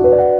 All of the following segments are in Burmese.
Thank you.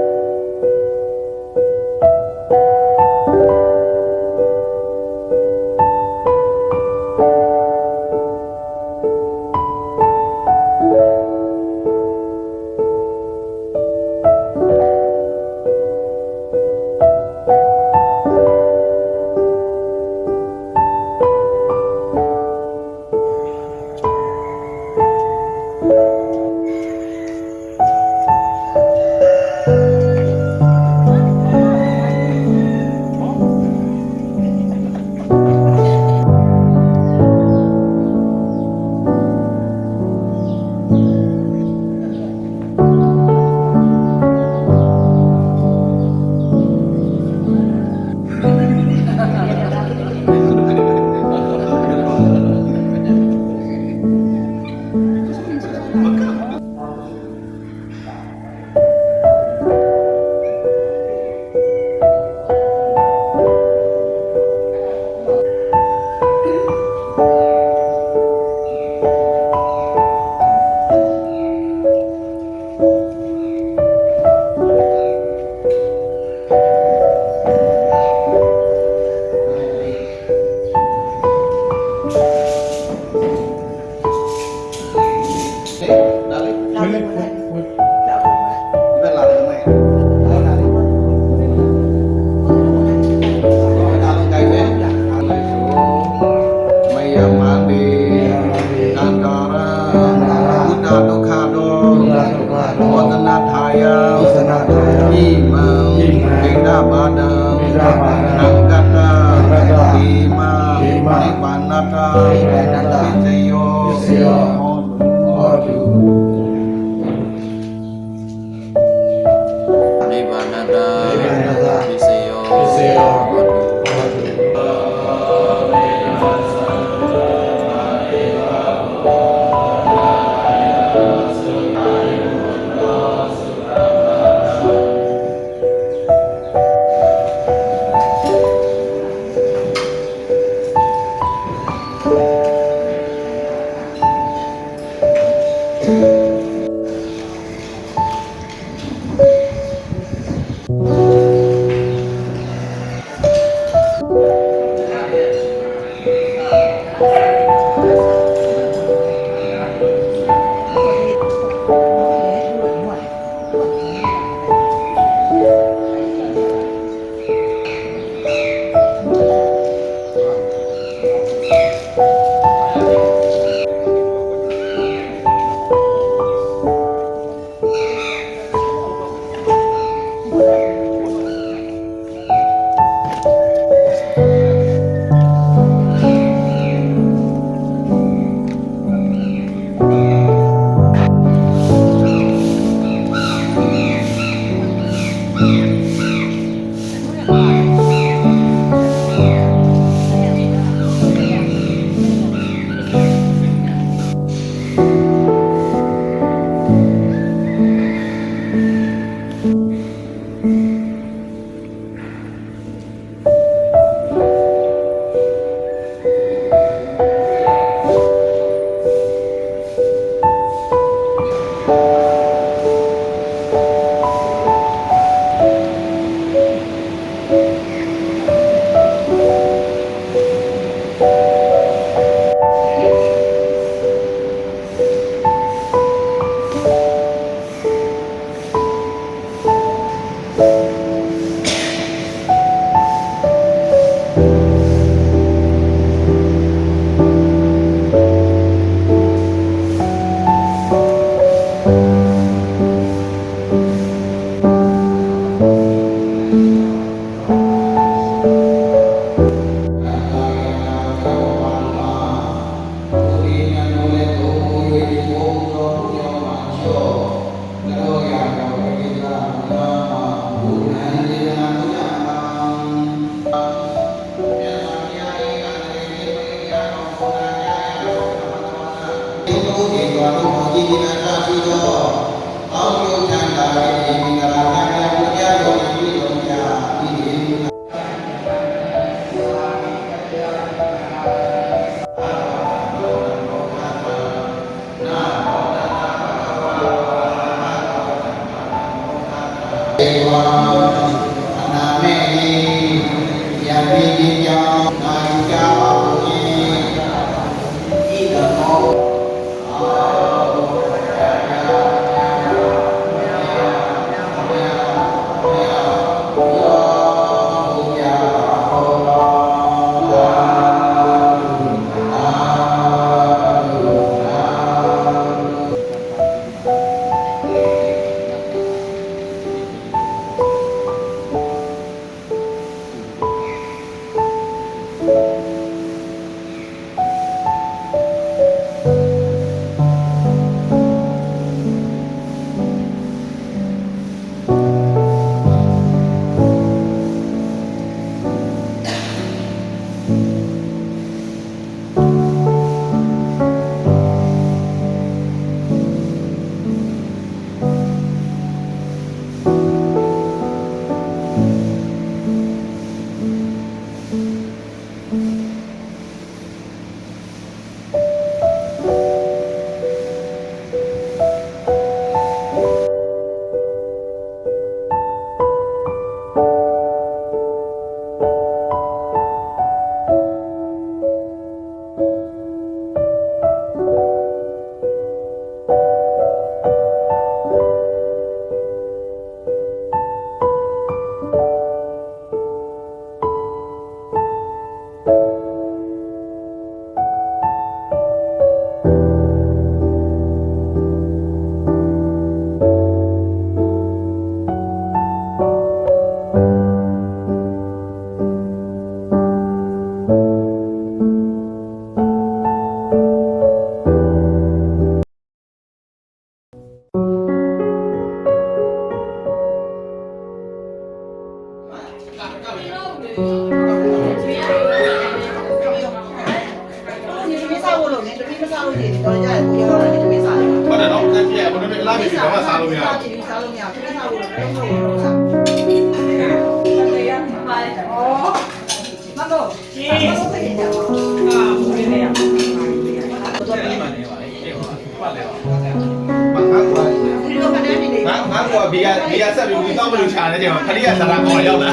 ဘီယာဆက်ပြီးဒီတော့မလို့ချာနေကြမှာခရီးကစတာကောရောက်လာ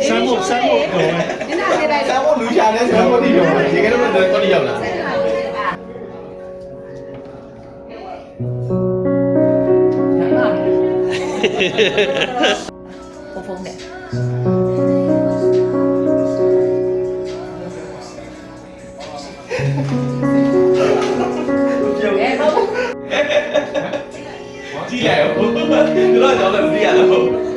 ဆမ်းဖို့တော့ဆမ်းဖို့လူချာနေဆိုတော့ဒီတော့ဒီကတော့တော့ရောက်လာဖုန်းနဲ့ကြည့်ရအောင်တို့တော့ကြောက်တယ်မသိရတော့ဘူး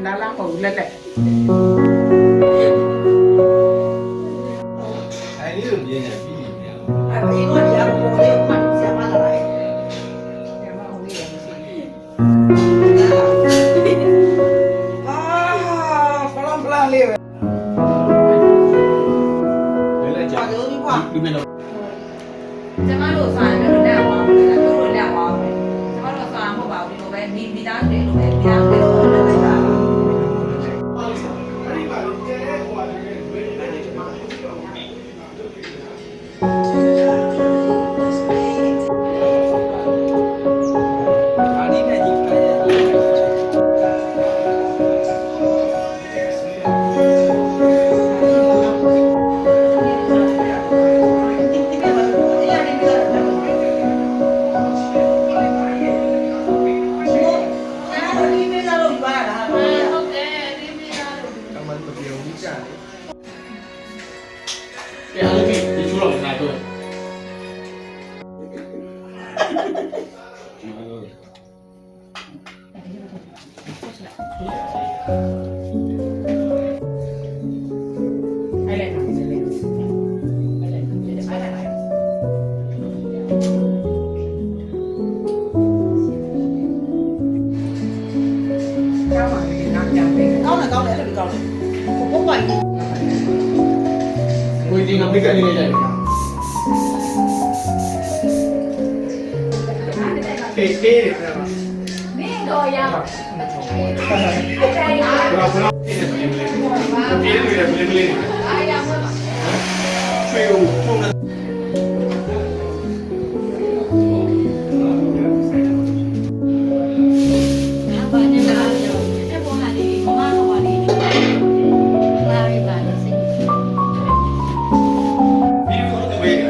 လာလာပုံလက်လက်အဲ့ဒီလိုပြင်းနေပြီအဲ့ဒီတော့ဒီအပေါ်လေးကိုမှဆရာမလာလိုက်ဆရာမဟိုလေးရမရှိဖလန်ဖလန်လေးပဲလဲကြဒီမဲ့တော့ကျမတို့စာရမျိုးလက်အောင်ပါဘူးတို့လက်အောင်ပါကျမတို့စာမဟုတ်ပါဘူးဒီလိုပဲမိသားစုတွေလိုပဲမိသားစုတွေလိုလုပ်လိုက်တာကိုဒီငါပြကနေနေတယ်တေးတေးတယ်မင်းတော့ရအောင်အဲ့ဒါဘယ်လို ကလေး အားရမှာပါ ရွှေကိုပုံနဲ့ ဘာနဲ့လာတော့အဲ့ပေါ်ဟာလေးမမဟောလေးလာရပါလို့စိ ဒီလိုတဝေးတယ်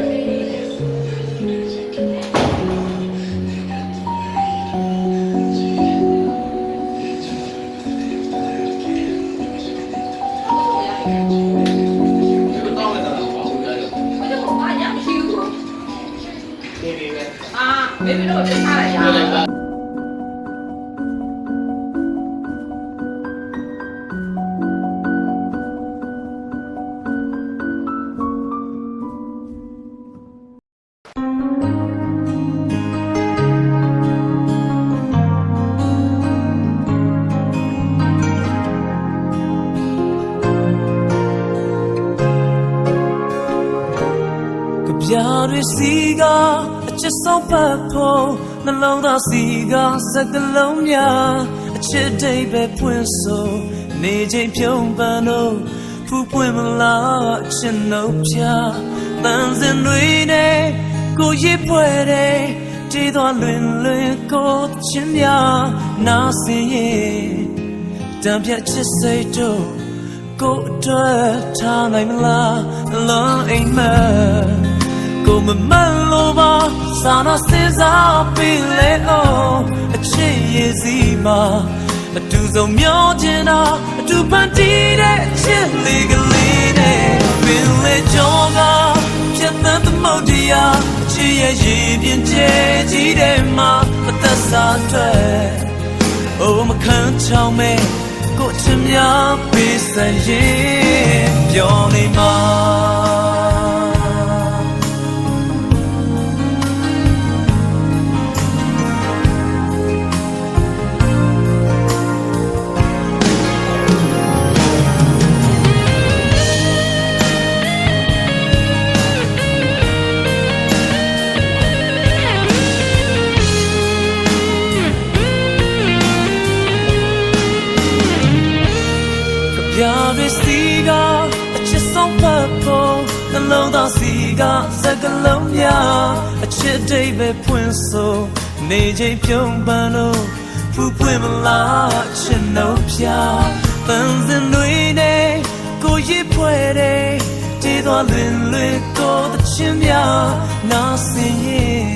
တော့လည်းတော့ဘာလို့လဲ ဘယ်လိုအားရမရှိဘူး နေနေပဲ အာဘေဘီတို့ထားလိုက်ရ ပြောလိုက်ပါ ပြားတွေစီကအချစ်ဆုံးပတ်ဖို့နှလုံးသားစီကစကလုံးများအချစ်တိတ်ပဲဖွင့်ဆိုနေချိန်ပြုံးပန်းတော့ဖူးပွင့်မလားအချစ်နှုတ်ပြတန်စင်တွေနဲ့ကိုရစ်ပွဲတဲ့တည်သွားလွင်လွင်ကိုချင်းများနာစင်ရဲ့တံပြတ်ချစ်စိတ်တို့ကိုအတွက်ထားနိုင်မလားအလုံးအိမ်မှာကိုမမလို့ပါစာနာစင်စားပြီးလေအောင်အချစ်ရည်စီမှာအတူဆုံးမျောချင်တာအတူပန်တီးတဲ့အချစ်လေးကလေးနဲ့ပင်လေကြောကပြတ်တဲ့သမုဒ္ဒရာအချစ်ရဲ့ရည်ပြင်းကျဲကြီးတဲ့မှာအသက်စားတွေ့အိုမခံချောင်းမဲ့ကိုချင်များပေးစရင်ပြောနေမှာပြားတွေစီကအချစ်ဆုံးပတ်ဖို့နှလုံးသားစီကစကလုံးများအချစ်တိတ်ပဲဖွင့်ဆိုနေချိန်ပြုံးပန်းလို့ဖူးပွင့်မလားချစ်နှုတ်ပြပန်းစင်တွေနဲ့ကိုရစ်ဖွဲတဲ့တည်သွားလွင်လွင်ကိုတချင်းများနာစင်ရဲ့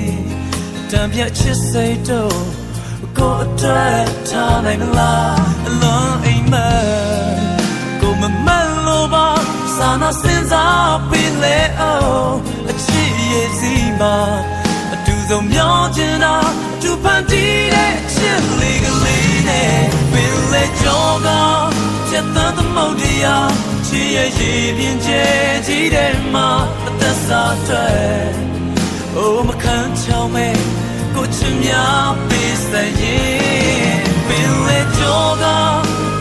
တံပြတ်ချစ်စိတ်တို့ကိုအတွက်ထားနိုင်မလားအလုံးအိမ်မှာမမလို့ပါစာနာစင်စားပြီးလေအောင်အချစ်ရဲ့စီမှာအတူဆုံးမျောချင်တာအတူပန်တီးတဲ့အချစ်လေးကလေးနဲ့ပင်လေကြောကပြတ်တဲ့သမုဒ္ဒရာချစ်ရဲ့ရည်ပြင်းကျဲကြီးတဲ့မှာအသက်စားတွေ့အိုမခံချောင်းမဲ့ကိုချင်များပေးစရင်ပင်လေကြောက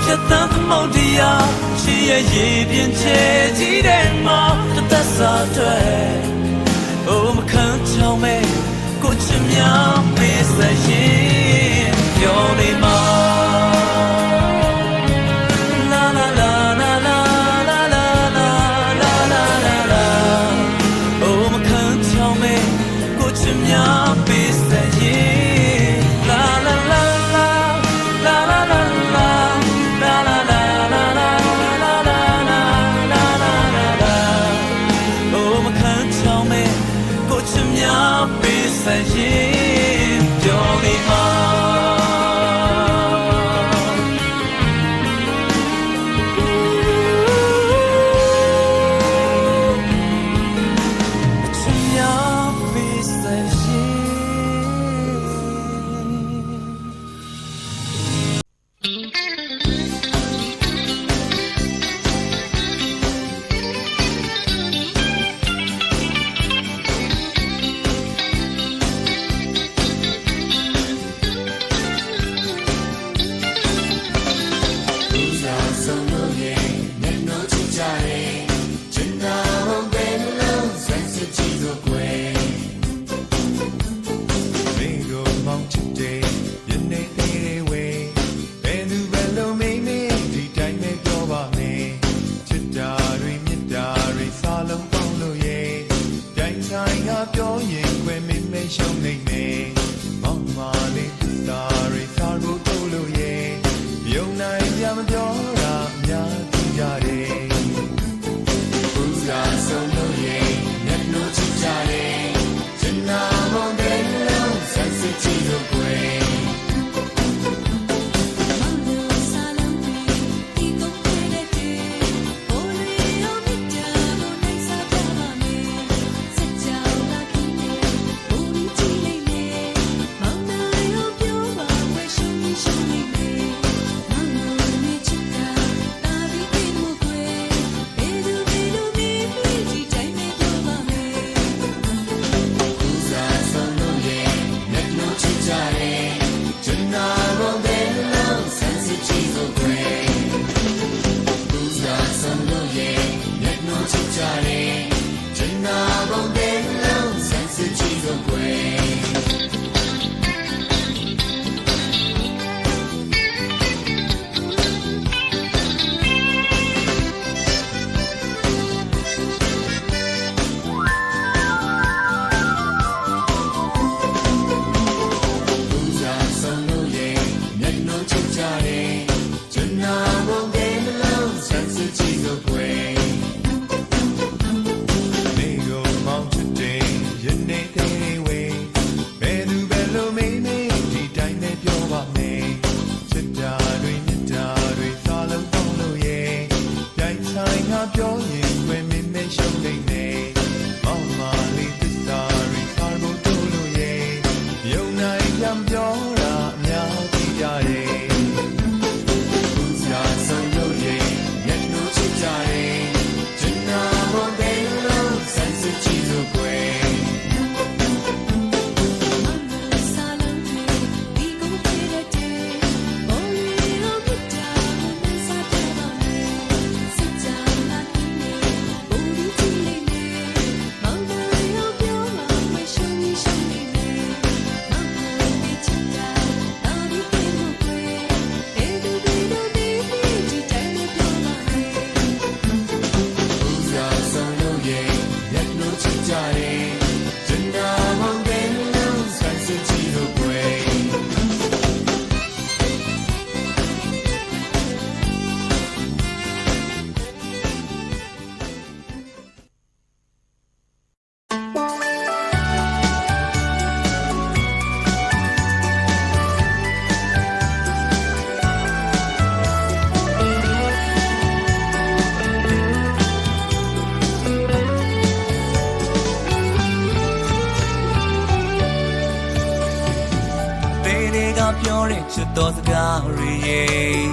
ပြတ်တဲ့သမုဒ္ဒရာချစ်ရဲ့ရည်ပြင်းကျဲကြီးတဲ့မှာအသက်စားတွေ့အိုမခံချောင်းမဲ့ကိုချင်များပေးစရင်ပြောနေမှာလာလာလာလာလာလာလာလာလာလာလာအိုမခံချောင်းမဲ့ကိုချင်များပေးစရင်လာလာလာလာလာလာလာပေးစရင်ပြောနေမှာ ပြောရင်ခွင့်မင်းမရှုံးနေနေမောင်မာလေးသစ္စာရီပါဖို့တို့လို့ရဲ့ယုံနိုင်ကြပြောတာအများကြီးကြတယ်စာဆုံးလို့ရဲ့မျက်နှာချစ်ကြတယ်ကျန်နာမတဲ့လို့ဆန်းစစ်ကြည့်လို့ကွယ်ပြောတဲ့ချစ်တော်စကားတွေရဲ့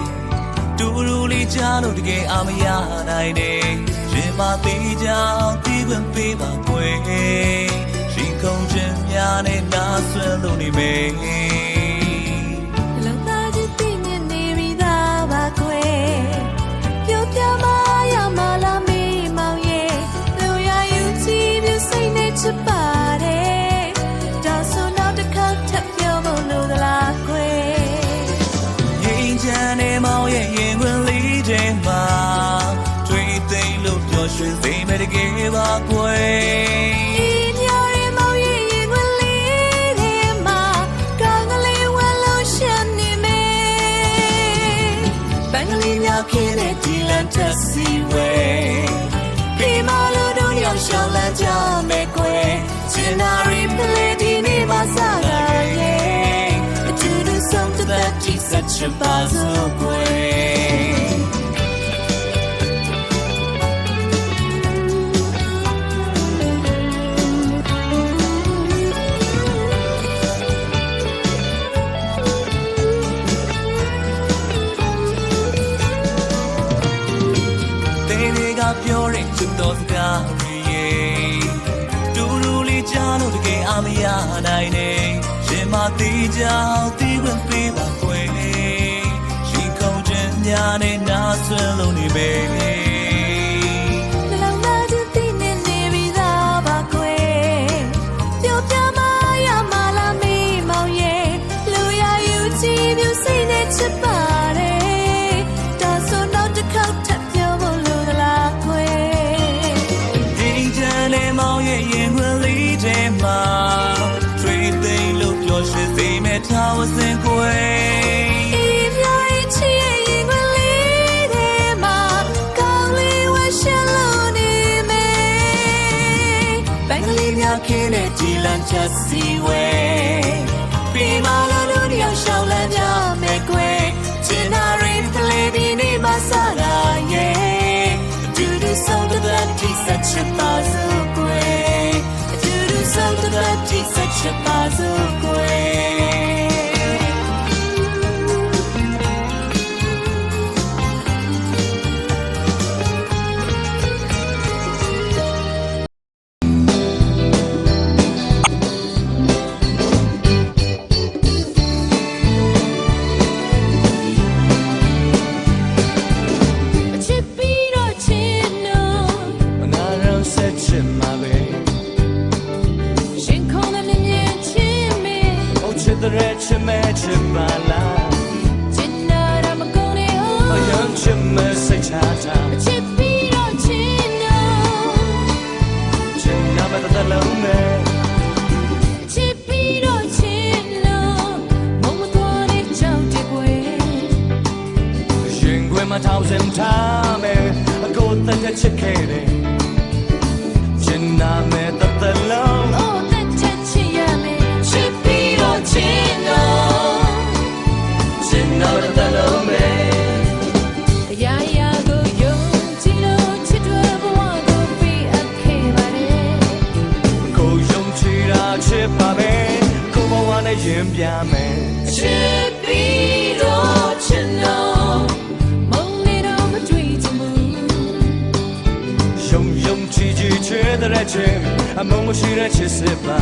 တူတူလေးကြားလို့တကယ်အာမရနိုင်တယ်ရင်မသေးကြအောင်တီးပင်ပေးပါကွယ်ရှင်ခုံခြင်းများနဲ့နားဆွဲလို့နေမယ်လုံသားကြီးတည်နေနေပြီးသားပါကွယ်ပြောပြမရမလားမေးမောင်ရဲ့လူရယူကြည့်ပြီးစိတ်နဲ့ချစ်ပါတယ်ဒါဆိုတော့တစ်ခါထပ်ပြောဖို့လိုသလားကွယ်ချမ်းနေမောင်ရဲ့ရင်ခွင်လေးချိန်မှာတွေ့သိလို့ပျော်ရွှင်စိတ်မဲ့တကယ်ပါကွယ်ဒီညရီမောင်ရဲ့ရင်ခွင်လေးထဲမှာကောင်းကလေးဝဲလို့ရှမ်းနေမယ်ဘန်ကလေးများခင်းတဲ့ဒီလန်တက်စီဝဲဒီမလို့တို့ရောက်ရှောင်းလန်းကြမယ်ကွယ်ချင်နာရီပလေဒီနေ့မှာစားရရဲ့such a puzzle way. They got pure into those guys. Do really jano the gay amia night. My teacher, they will be back way. She comes in, Yanni, not so lonely, baby. The long night is thin and nearly the back way. You tell my Amala, me, Moye. Luya, you see, you see that your body. Does so not the coat up your look way. Teacher, Moye, you will lead him out. Towers and quay. If you're itching, we'll lead him up. Calling what shall only me. Bangalina can it deal and just see way. Be my little young shall and young make way. Tinari lady name Masara, yeah. Do the sound of that tea such a puzzle way. Do the sound of that tea such a puzzle way. The rich match bala Chinna I'm going home a young chimmer say chata Chipiro Chinna Chinna but the lone Chipiro Chinna Momotone chauti way Shingwe ma thousand time a go the chikere Chinna me the lone Oh that chachiyame Chipiro Chinna Chinna but the lone Ya ya go yo chino chitu ရင်ပြမယ် ချစ်ပြီးတော့ချစ်တော့မုန်းနေတော့မတွေ့ချင်ဘူး ယုံယုံကြည်ကြည်ချစ်တဲ့ချင်းအမုန်းမရှိတဲ့ချစ်စစ်ပါ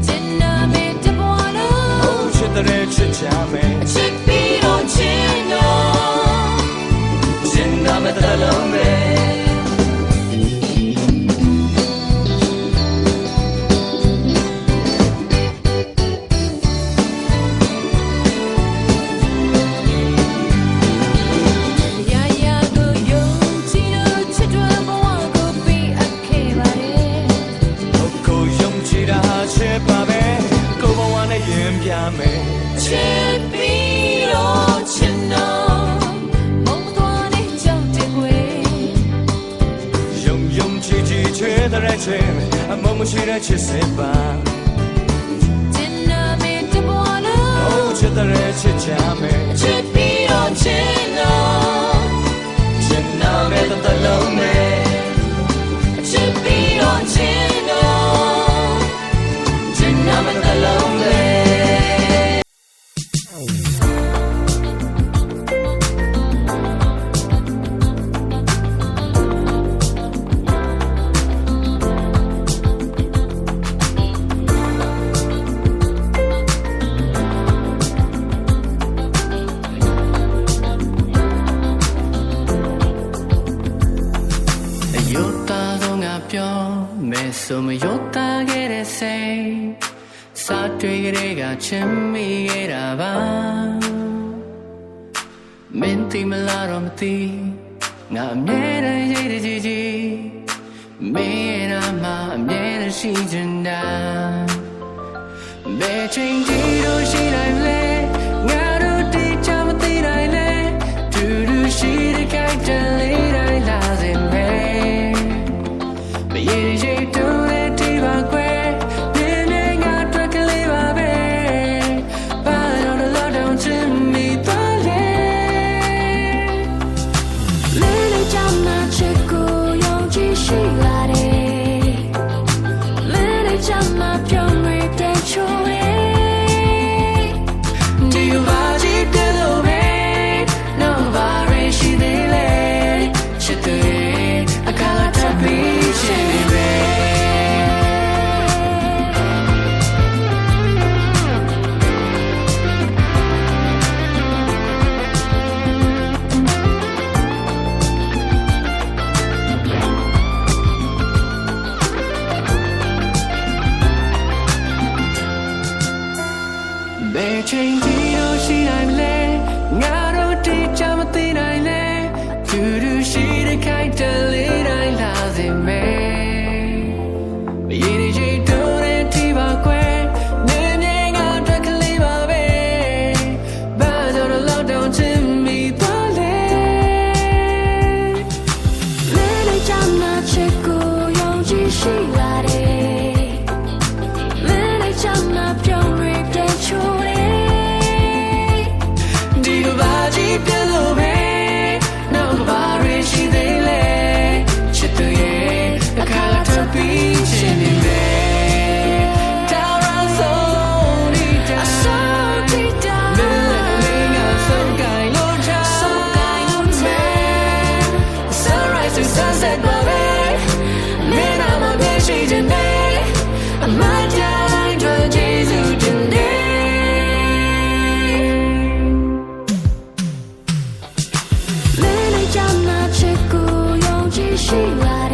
ချစ်နာမဲ့တပွားလို့ Oh ချစ်တဲ့ချစ်ချမယ် ချစ်ပြီးတော့ချစ်တော့ချစ်နာမဲ့တလုံးပဲ ရာရာကိုယုံကြည်လို့ချစ်တော်ဘဝကိုပေးအပ်ခဲ့ပါတယ် ကိုယုံကြည်တာချစ်ပါပဲကိုဘဝနဲ့ရင်ပြမယ် ချစ်ပြီးတော့ချစ်တော့မုန်းသွားတဲ့ကြောင့်တကွယ် ယုံယုံကြည်ကြည်ချစ်တဲ့ချင်းအမုန်းမရှိတဲ့ချစ်စစ်ပါ ချစ်နာမဲ့တပွားလို့ Oh ချစ်တဲ့ချစ်ချမယ် ချစ်ပြီးတော့ချစ်တော့ချစ်နာမဲ့တလုံးပဲချစ်ပြီးတော့ချစ်တော့ချစ်နာမဲ့တလုံးပဲ ယုတ်တာတော့ငါပြောမယ်ဆိုမယုတ်တာခဲ့တဲ့စိတ်စာတွေ့ကြတဲ့ကချင်မိခဲ့တာပါမင်းသိမလားတော့မသိငါအမြဲတမ်းရိတ်တကြီးကြီးမင်းရဲ့နာမအမြဲတမ်းရှိချင်တာဘယ်ချိန်ဒီလိုရှိနိုင်လဲငါတို့တိကျမသိနိုင်လဲတူတူရှိတဲ့ကြိုက်တဲ့လေးတိုင်းလာစေမယ် Yeah, yeah, do it, diva, quay. Nene, got drunk a liver, babe. But on the low down to me, darling. Lily Jama Chico, young Jishi Lade. Lily Jama, young rape and chore. Do you watch it, little babe? No, worry, she delay. She do it, I got to be. ဘယ်ချိန်ဒီလိုရှိနိုင်မလဲငါတို့တိကျမသိနိုင်လဲသူတို့ရှိတဲ့ခိုင်တလေးတိုင်းလာစေမယ်မရည်ရည်တို့တဲ့ဒီပါကွယ်နေနေငါအတွက်ကလေးပါပဲဘာလို့ lock down to me ပါလေ Lily Jama Chico, young Jishi Lade. Lily Jama, young rape and chore. ဒီလိုပါကြည့်ပြလို့ပဲနောက်ကဘာရရှိသေးလဲချစ်သူရဲ့အခါထပ်ပြီးချင်နေတယ်တောင်းရဆုံးဒီတာ So deep down. မင်းငါဆုံးကိုင်းလို့ချာ Some guy who man. Sunrise to sunset baby မင်းနာမပြည့်ရှိတဲ့နေ့အမတိုင်းတို့ကျေးဇူးတင်တယ် Lily Jama Chico, young Jishi Lade.